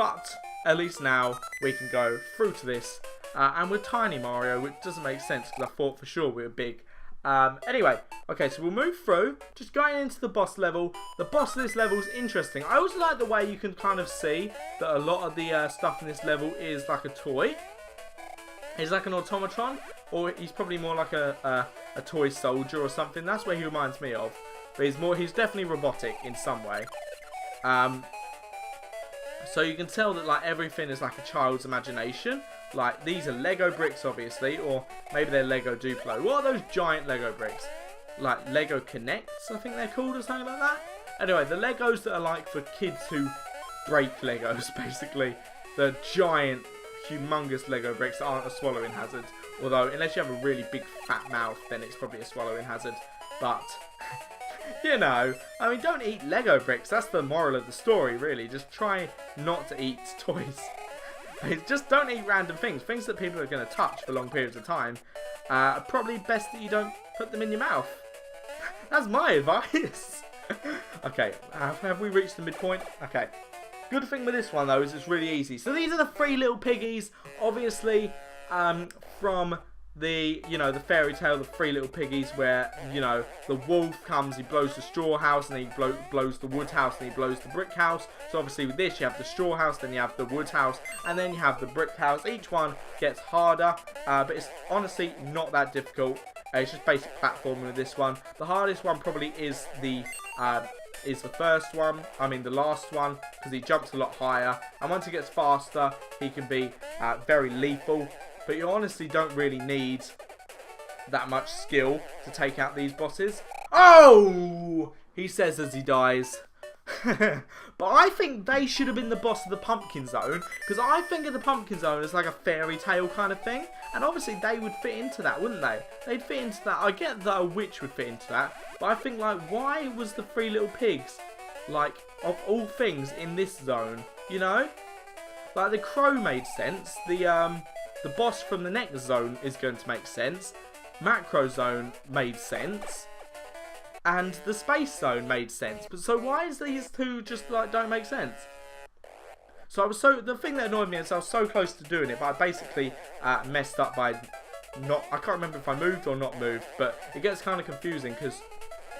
But at least now we can go through to this. And we're tiny Mario, which doesn't make sense because I thought for sure we were big. Anyway, okay, so we'll move through. Just going into the boss level. The boss of this level is interesting. I also like the way you can kind of see that a lot of the stuff in this level is like a toy. He's like an automatron, or he's probably more like a toy soldier or something. That's where he reminds me of. But he's definitely robotic in some way. So you can tell that like everything is like a child's imagination. Like these are Lego bricks, obviously, or maybe they're Lego Duplo. What are those giant Lego bricks? Like Lego Connects, I think they're called, or something like that. Anyway, the Legos that are like for kids who break Legos, basically. The giant, humongous Lego bricks that aren't a swallowing hazard. Although, unless you have a really big fat mouth, then it's probably a swallowing hazard. But, you know, I mean, don't eat Lego bricks. That's the moral of the story, really. Just try not to eat toys. Just don't eat random things. Things that people are going to touch for long periods of time. Probably best that you don't put them in your mouth. That's my advice. Okay, have we reached the midpoint? Okay. Good thing with this one, though, is it's really easy. So these are the 3 little piggies. Obviously, from the, you know, the fairy tale, the 3 little piggies, where, you know, the wolf comes, he blows the straw house, and he blows the wood house, and he blows the brick house. So obviously with this, you have the straw house, then you have the wood house, and then you have the brick house. Each one gets harder, but it's honestly not that difficult. It's just basic platforming with this one. The hardest one probably is the first one, the last one, because he jumps a lot higher, and once he gets faster, he can be very lethal. But you honestly don't really need that much skill to take out these bosses. Oh! He says as he dies. But I think they should have been the boss of the Pumpkin Zone, because I think of the Pumpkin Zone as like a fairy tale kind of thing, and obviously they would fit into that, wouldn't they? They'd fit into that. I get that a witch would fit into that, but I think, like, why was the 3 little pigs, like, of all things in this zone, you know? Like, the crow made sense, the boss from the next zone is going to make sense, Macro Zone made sense, and the Space Zone made sense. But so why is these 2 just like don't make sense? So the thing that annoyed me is I was so close to doing it, but I basically messed up by I can't remember if I moved or not moved, but it gets kind of confusing because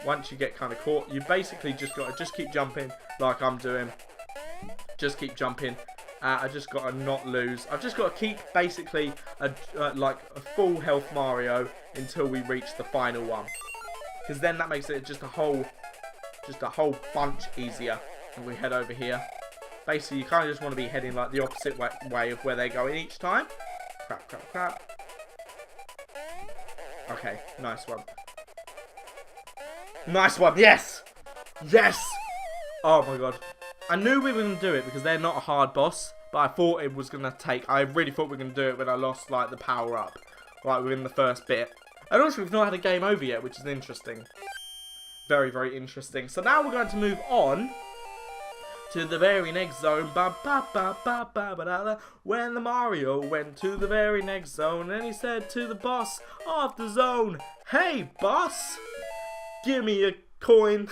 once you get kind of caught, you basically just got to keep jumping like I'm doing. Just keep jumping. I just got to not lose. I've just got to keep basically like a full health Mario until we reach the final one. Because then that makes it just a whole bunch easier. And we head over here. Basically, you kind of just want to be heading like the opposite way of where they're going each time. Crap, crap, crap. Okay, nice one. Nice one, yes! Yes! Oh my god. I knew we were going to do it because they're not a hard boss. But I thought it was going to take... I really thought we were going to do it when I lost like the power up. Like within the first bit. And also we've not had a game over yet, which is interesting. Very, very interesting. So now we're going to move on to the very next zone. When the Mario went to the very next zone, and he said to the boss of the zone, "Hey boss, give me a coin."